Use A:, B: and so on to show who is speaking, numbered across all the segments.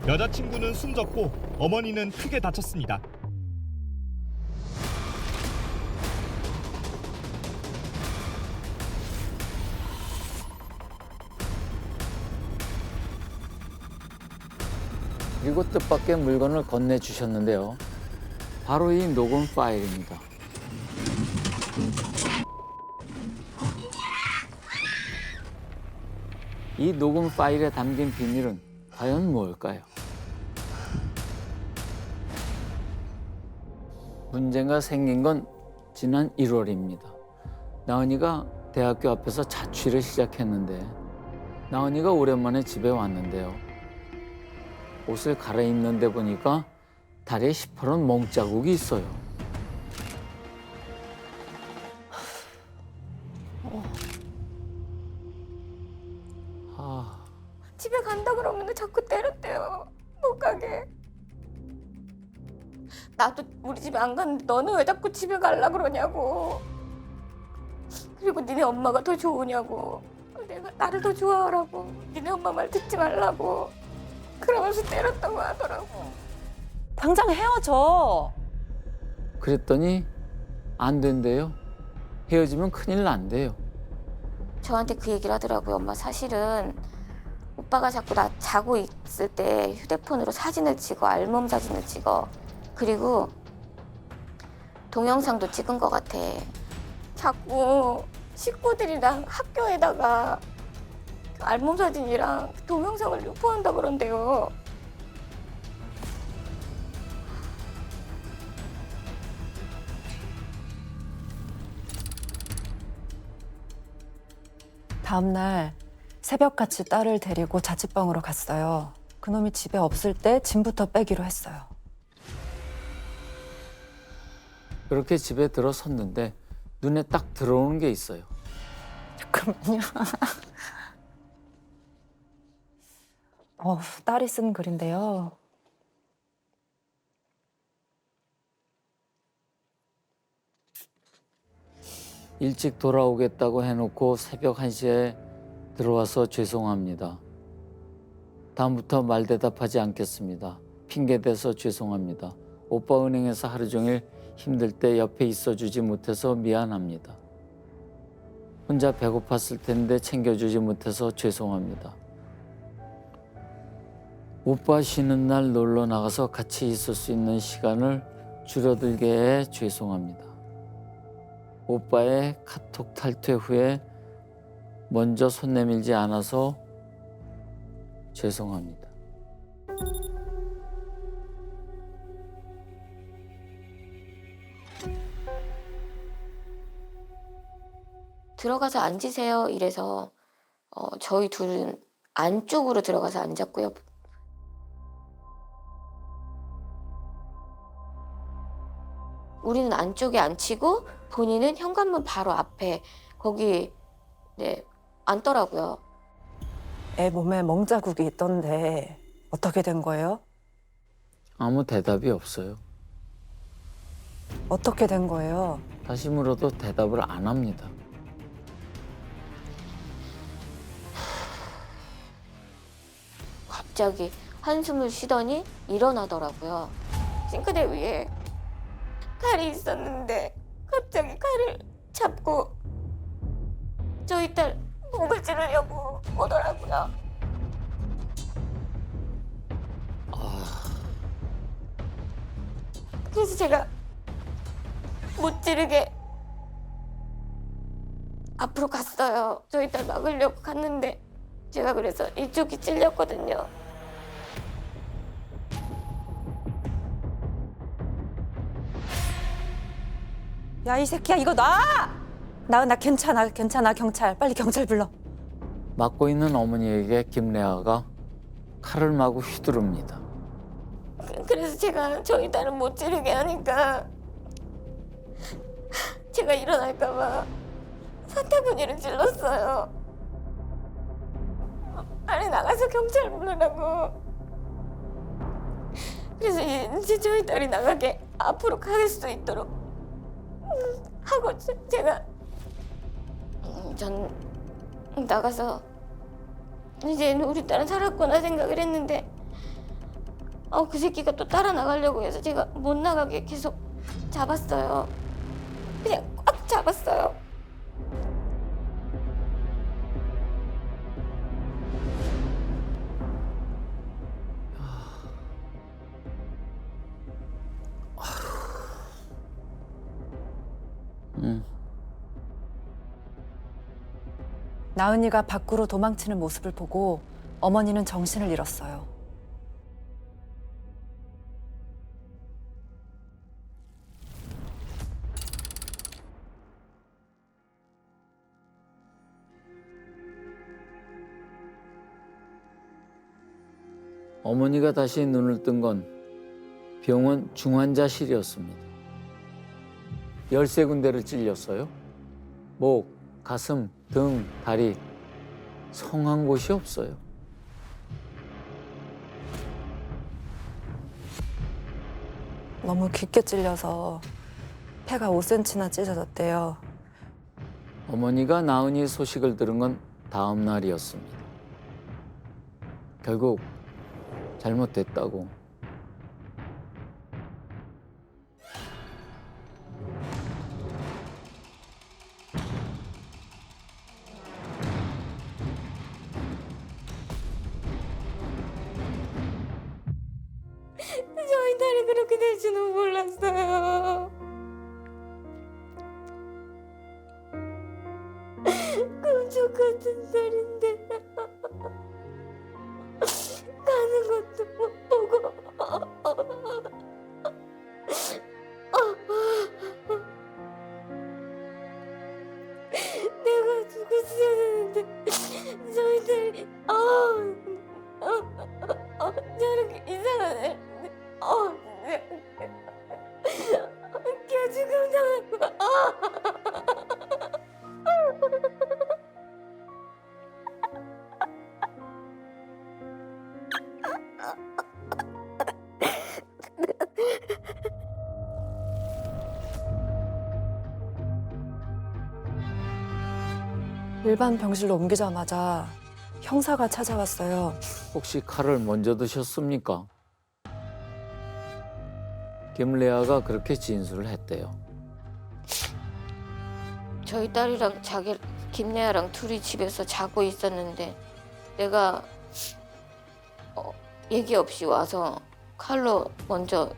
A: 여자친구는 숨졌고 어머니는 크게 다쳤습니다.
B: 그리고 뜻밖의 물건을 건네주셨는데요. 바로 이 녹음 파일입니다. 이 녹음 파일에 담긴 비밀은 과연 뭘까요? 문제가 생긴 건 지난 1월입니다. 나은이가 대학교 앞에서 자취를 시작했는데 나은이가 오랜만에 집에 왔는데요. 옷을 갈아입는데 보니까 다리에 시퍼런 멍자국이 있어요.
C: 집에 간다 그러면 자꾸 때렸대요. 못 가게. 나도 우리 집에 안 갔는데 너는 왜 자꾸 집에 갈라 그러냐고. 그리고 니네 엄마가 더 좋으냐고. 내가 나를 더 좋아하라고. 니네 엄마 말 듣지 말라고. 그러면서 때렸다고 하더라고.
D: 당장 헤어져.
B: 그랬더니 안 된대요. 헤어지면 큰일 난대요.
C: 저한테 그 얘기를 하더라고요. 엄마 사실은 오빠가 자꾸 나 자고 있을 때 휴대폰으로 사진을 찍어, 알몸 사진을 찍어. 그리고 동영상도 찍은 것 같아. 자꾸 식구들이랑 학교에다가 알몸 사진이랑 동영상을 유포한다 그런대요.
D: 다음 날 새벽같이 딸을 데리고 자취방으로 갔어요. 그놈이 집에 없을 때 짐부터 빼기로 했어요.
B: 그렇게 집에 들어섰는데 눈에 딱 들어오는 게 있어요.
D: 잠깐만요. 딸이 쓴 글인데요.
B: 일찍 돌아오겠다고 해놓고 새벽 1시에 들어와서 죄송합니다. 다음부터 말 대답하지 않겠습니다. 핑계대서 죄송합니다. 오빠 은행에서 하루 종일 힘들 때 옆에 있어주지 못해서 미안합니다. 혼자 배고팠을 텐데 챙겨주지 못해서 죄송합니다. 오빠 쉬는 날 놀러 나가서 같이 있을 수 있는 시간을 줄어들게 해 죄송합니다. 오빠의 카톡 탈퇴 후에 먼저 손 내밀지 않아서 죄송합니다.
C: 들어가서 앉으세요 이래서 저희 둘은 안쪽으로 들어가서 앉았고요. 우리는 안쪽에 앉히고 본인은 현관문 바로 앞에 거기 앉더라고요.
D: 애 몸에 멍자국이 있던데 어떻게 된 거예요?
B: 아무 대답이 없어요.
D: 어떻게 된 거예요?
B: 다시 물어도 대답을 안 합니다.
C: 갑자기 한숨을 쉬더니 일어나더라고요. 싱크대 위에 칼이 있었는데 갑자기 칼을 잡고 저희 딸 목을 찌르려고 오더라고요. 그래서 제가 못 찌르게 앞으로 갔어요. 저희 딸 막으려고 갔는데 제가 그래서 이쪽이 찔렸거든요.
D: 야, 이 새끼야, 이거 놔! 나 괜찮아, 경찰. 빨리 경찰 불러.
B: 맞고 있는 어머니에게 김래아가 칼을 마구 휘두릅니다.
C: 그래서 제가 저희 딸은 못 찌르게 하니까 제가 일어날까 봐 사타구니를 찔렀어요. 빨리 나가서 경찰 부르라고. 그래서 이제 저희 딸이 나가게 앞으로 갈 수 있도록 하고 제가 전 나가서 이제 우리 딸은 살았구나 생각을 했는데 그 새끼가 또 따라 나가려고 해서 제가 못 나가게 계속 잡았어요. 그냥 꽉 잡았어요.
D: 나은이가 밖으로 도망치는 모습을 보고 어머니는 정신을 잃었어요.
B: 어머니가 다시 눈을 뜬 건 병원 중환자실이었습니다. 13군데를 찔렸어요. 목, 가슴, 등, 다리, 성한 곳이 없어요.
D: 너무 깊게 찔려서 폐가 5cm나 찢어졌대요.
B: 어머니가 나은이 소식을 들은 건 다음 날이었습니다. 결국 잘못됐다고.
C: 저희 딸이 그렇게 될 줄은 몰랐어요. 금쪽 같은 딸인데 가는 것도 못 보고 내가 죽었어야 되는데 저희 딸이 저렇게 이상한 애 개죽음 당하고
D: 일반 병실로 옮기자마자 형사가 찾아왔어요.
B: 혹시 칼을 먼저 드셨습니까? 김레아가 그렇게 진술을 했대요.
C: 저희 딸이랑 김래아랑 둘이 집에서 자고 있었는데 내가 얘기 없이 와서 칼로 먼저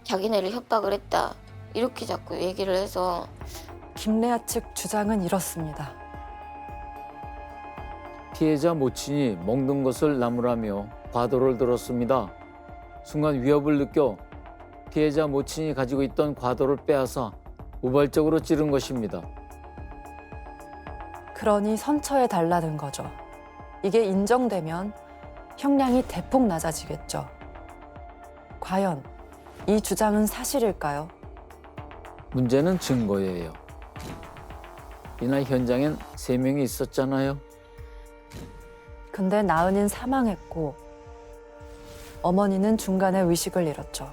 C: 자기네를 협박을 했다 이렇게 자꾸 얘기를 해서
D: 김래아 측 주장은 이렇습니다.
B: 피해자 모친이 먹는 것을 나무라며 과도를 들었습니다. 순간 위협을 느껴 피해자 모친이 가지고 있던 과도를 빼앗아 우발적으로 찌른 것입니다.
D: 그러니 선처에 달라는 거죠. 이게 인정되면 형량이 대폭 낮아지겠죠. 과연 이 주장은 사실일까요?
B: 문제는 증거예요. 이날 현장엔 3명이 있었잖아요.
D: 근데 나은이는 사망했고 어머니는 중간에 의식을 잃었죠.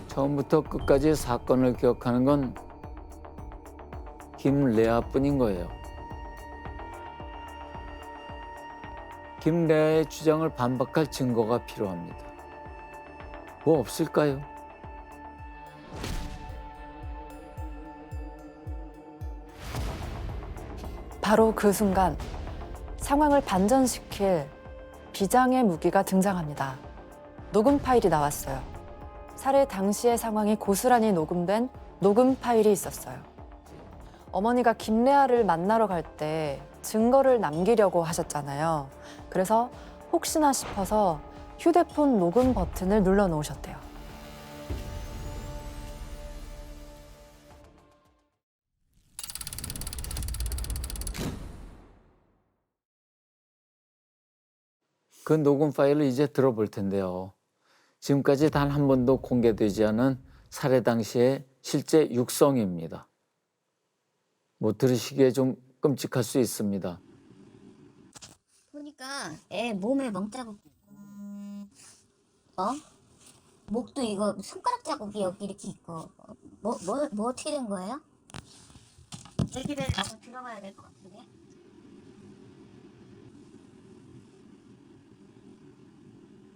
B: 처음부터 끝까지 사건을 기억하는 건 김레아뿐인 거예요. 김레아의 주장을 반박할 증거가 필요합니다. 뭐 없을까요?
D: 바로 그 순간 상황을 반전시킬 비장의 무기가 등장합니다. 녹음 파일이 나왔어요. 살해 당시의 상황이 고스란히 녹음된 녹음 파일이 있었어요. 어머니가 김래아를 만나러 갈 때 증거를 남기려고 하셨잖아요. 그래서 혹시나 싶어서 휴대폰 녹음 버튼을 눌러 놓으셨대요.
B: 그 녹음 파일을 이제 들어볼 텐데요. 지금까지 단 한 번도 공개되지 않은 살해 당시의 실제 육성입니다. 뭐 들으시기에 좀 끔찍할 수 있습니다.
E: 보니까 애 몸에 멍자국 목도 이거 손가락 자국이 여기 이렇게 있고 뭐 어떻게 된 거예요? 여기를 가서 들어가야 될 것 같은데.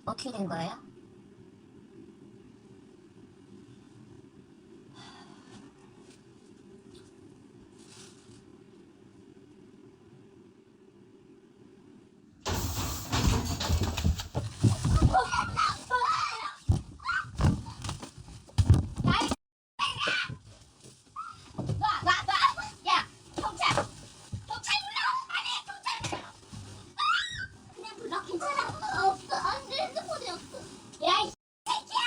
E: 어떻게 된 거예요? 야, 경찰! 경찰 불러! 아니, 경찰! 그냥 불러, 괜찮아. 없어, 안 돼, 핸드폰이 없어. 야, 이 새끼야!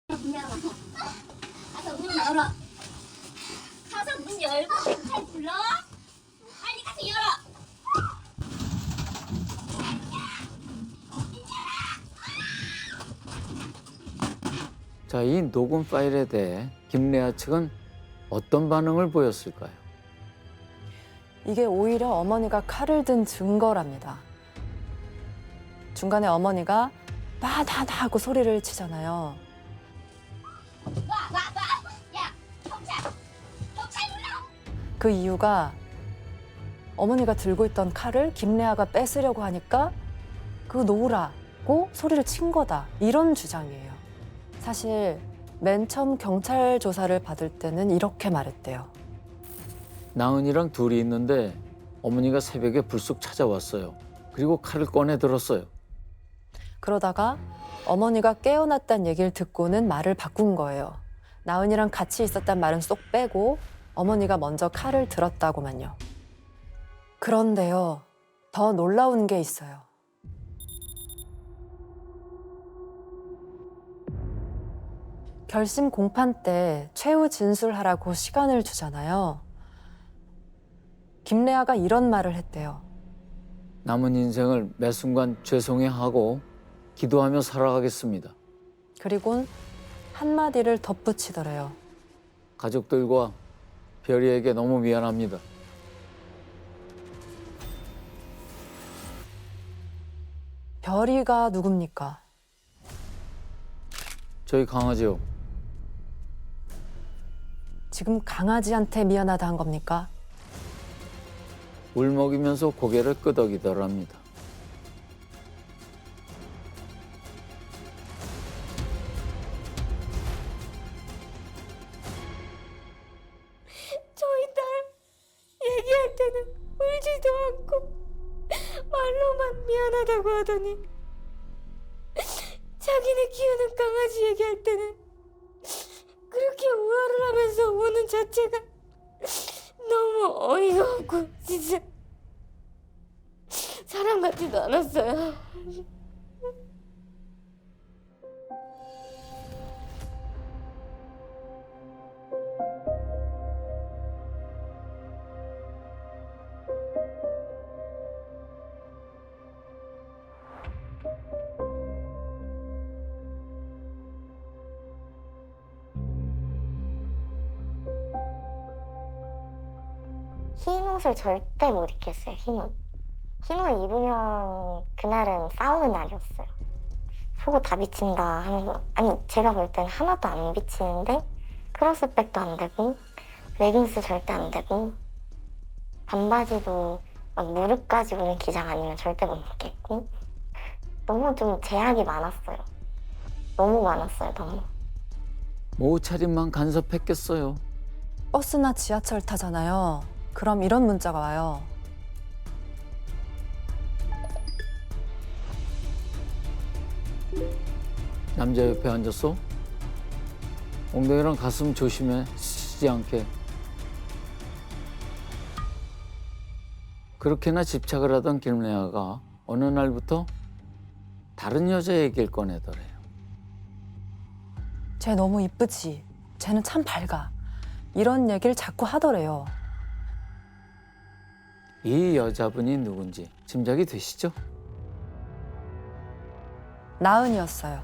E: 문 열어. 가서 문 열어. 가서 문 열고 경찰 불러. 빨리 가서 열어.
B: 자, 이 녹음 파일에 대해 김래아 측은 어떤 반응을 보였을까요?
D: 이게 오히려 어머니가 칼을 든 증거랍니다. 중간에 어머니가 나 하고 소리를 치잖아요.
E: 야, 경찰! 경찰 불러!
D: 그 이유가 어머니가 들고 있던 칼을 김래아가 뺏으려고 하니까 그거 놓으라고 소리를 친 거다. 이런 주장이에요. 사실 맨 처음 경찰 조사를 받을 때는 이렇게 말했대요.
B: 나은이랑 둘이 있는데 어머니가 새벽에 불쑥 찾아왔어요. 그리고 칼을 꺼내 들었어요.
D: 그러다가 어머니가 깨어났다는 얘기를 듣고는 말을 바꾼 거예요. 나은이랑 같이 있었단 말은 쏙 빼고 어머니가 먼저 칼을 들었다고만요. 그런데요, 더 놀라운 게 있어요. 결심 공판 때 최후 진술하라고 시간을 주잖아요. 김래아가 이런 말을 했대요.
B: 남은 인생을 매 순간 죄송해하고 기도하며 살아가겠습니다.
D: 그리곤 한마디를 덧붙이더래요.
B: 가족들과 별이에게 너무 미안합니다.
D: 별이가 누굽니까?
B: 저희 강아지요.
D: 지금 강아지한테 미안하다 한 겁니까?
B: 울먹이면서 고개를 끄덕이더랍니다.
C: 저희 딸 얘기할 때는 울지도 않고 말로만 미안하다고 하더니 자기네 키우는 강아지 얘기할 때는 그렇게 우화를 하면서 우는 자체가 너무 어이가 없고 진짜 사람 같지도 않았어요.
E: 흰 옷을 절대 못 입겠어요, 흰 옷. 흰 옷 입으면 그날은 싸우는 날이었어요. 속옷 다 비친다 하면서, 아니, 제가 볼 땐 하나도 안 비치는데, 크로스백도 안 되고, 레깅스 절대 안 되고, 반바지도 막 무릎까지 오는 기장 아니면 절대 못 입겠고, 너무 좀 제약이 많았어요. 너무 많았어요, 너무.
B: 옷차림만 간섭했겠어요.
D: 버스나 지하철 타잖아요. 그럼 이런 문자가 와요.
B: 남자 옆에 앉았어? 엉덩이랑 가슴 조심해. 스치지 않게. 그렇게나 집착을 하던 김래아가 어느 날부터 다른 여자 얘기를 꺼내더래요.
D: 쟤 너무 이쁘지? 쟤는 참 밝아. 이런 얘기를 자꾸 하더래요.
B: 이 여자분이 누군지 짐작이 되시죠?
D: 나은이었어요.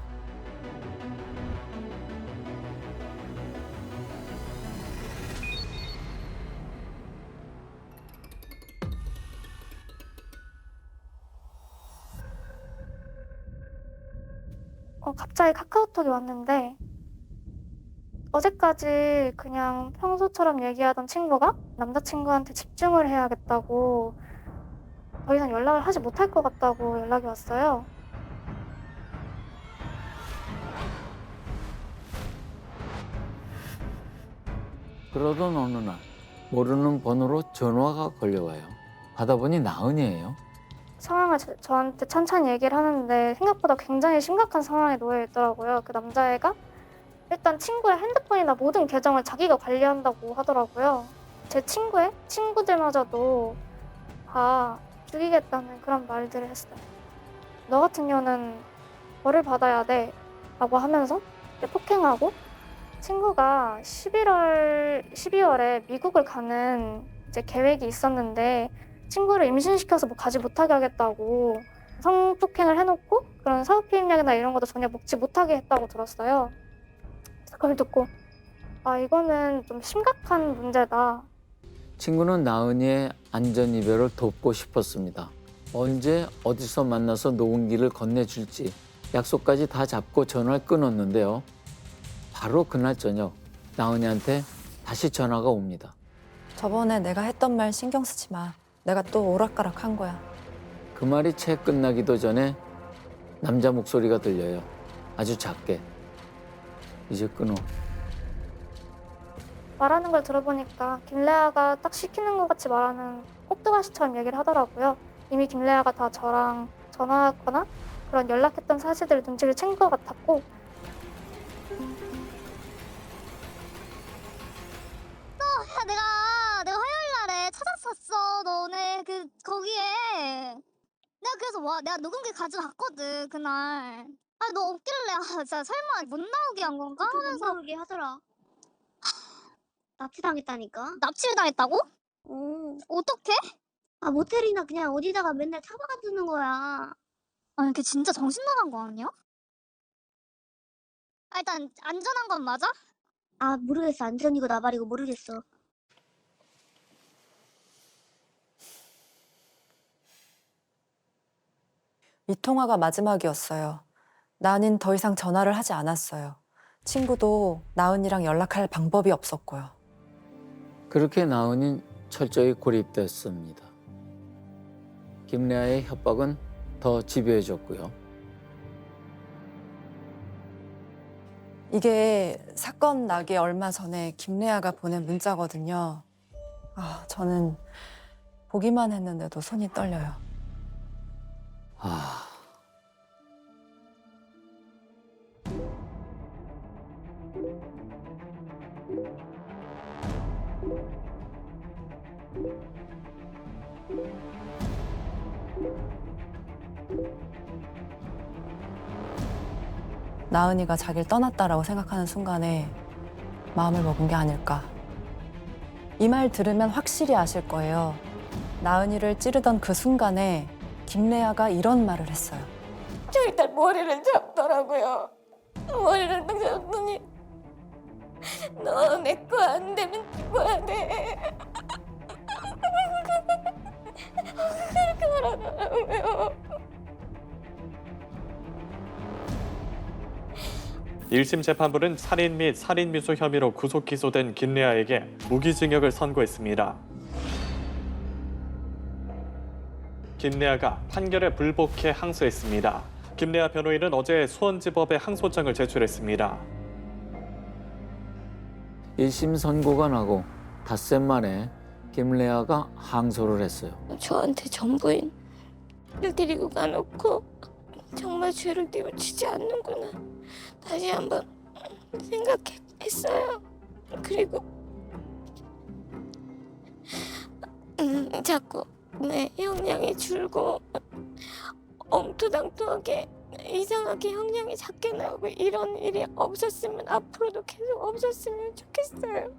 F: 갑자기 카카오톡이 왔는데 어제까지 그냥 평소처럼 얘기하던 친구가 남자친구한테 집중을 해야겠다고 더 이상 연락을 하지 못할 것 같다고 연락이 왔어요.
B: 그러던 어느 날 모르는 번호로 전화가 걸려와요. 받아보니 나은이에요.
F: 상황을 저한테 천천히 얘기를 하는데 생각보다 굉장히 심각한 상황에 놓여 있더라고요. 그 남자애가 일단 친구의 핸드폰이나 모든 계정을 자기가 관리한다고 하더라고요. 제 친구의 친구들마저도 다 죽이겠다는 그런 말들을 했어요. 너 같은 경우는 벌을 받아야 돼 라고 하면서 폭행하고, 친구가 12월에 미국을 가는 이제 계획이 있었는데 친구를 임신시켜서 뭐 가지 못하게 하겠다고 성폭행을 해놓고 그런 사후피임약이나 이런 것도 전혀 먹지 못하게 했다고 들었어요. 그래서 그걸 듣고 이거는 좀 심각한 문제다.
B: 친구는 나은이의 안전 이별을 돕고 싶었습니다. 언제 어디서 만나서 녹음기를 건네줄지 약속까지 다 잡고 전화를 끊었는데요. 바로 그날 저녁 나은이한테 다시 전화가 옵니다.
D: 저번에 내가 했던 말 신경 쓰지 마. 내가 또 오락가락 한 거야.
B: 그 말이 채 끝나기도 전에 남자 목소리가 들려요. 아주 작게. 이제 끊어.
F: 말하는 걸 들어보니까 김래아가 딱 시키는 것 같이 말하는 꼭두가시처럼 얘기를 하더라고요. 이미 김래아가 다 저랑 전화하거나 그런 연락했던 사실들을 눈치를 챈 것 같았고,
G: 야, 내가 화요일 날에 찾았었어. 너네 거기에. 내가 그래서 내가 녹음기 가져갔거든 그날. 너 없길래 진짜 설마 못 나오게 한 건가 하면서. 못 나오게 하더라. 납치당했다니까. 납치를 당했다고? 어떡해? 모텔이나 그냥 어디다가 맨날 처박아 두는 거야. 아니 걔 진짜 정신 나간 거 아니야? 일단 안전한 건 맞아? 모르겠어. 안전이고 나발이고 모르겠어.
D: 이 통화가 마지막이었어요. 나는 더 이상 전화를 하지 않았어요. 친구도 나은이랑 연락할 방법이 없었고요.
B: 그렇게 나은이는 철저히 고립됐습니다. 김래아의 협박은 더 집요해졌고요.
D: 이게 사건 나기 얼마 전에 김래아가 보낸 문자거든요. 저는 보기만 했는데도 손이 떨려요. 나은이가 자기를 떠났다라고 생각하는 순간에 마음을 먹은 게 아닐까. 이 말 들으면 확실히 아실 거예요. 나은이를 찌르던 그 순간에 김래아가 이런 말을 했어요.
C: 저 일단 머리를 잡더라고요. 머리를 딱 잡더니 너 내 거 안 되면 죽어야 돼. 그렇게 말하더라고요.
H: 1심 재판부는 살인 및 살인미수 혐의로 구속 기소된 김래아에게 무기징역을 선고했습니다. 김래아가 판결에 불복해 항소했습니다. 김래아 변호인은 어제 수원지법에 항소장을 제출했습니다.
B: 1심 선고가 나고 닷새 만에 김래아가 항소를 했어요. 저한테
C: 전부인을 데리고 가놓고 정말 죄를 뉘우치지 않는구나 다시 한번 생각했어요. 그리고 자꾸 내 형량이 줄고 엉뚱당뚱하게 이상하게 형량이 작게 나오고 이런 일이 없었으면 앞으로도 계속 없었으면 좋겠어요.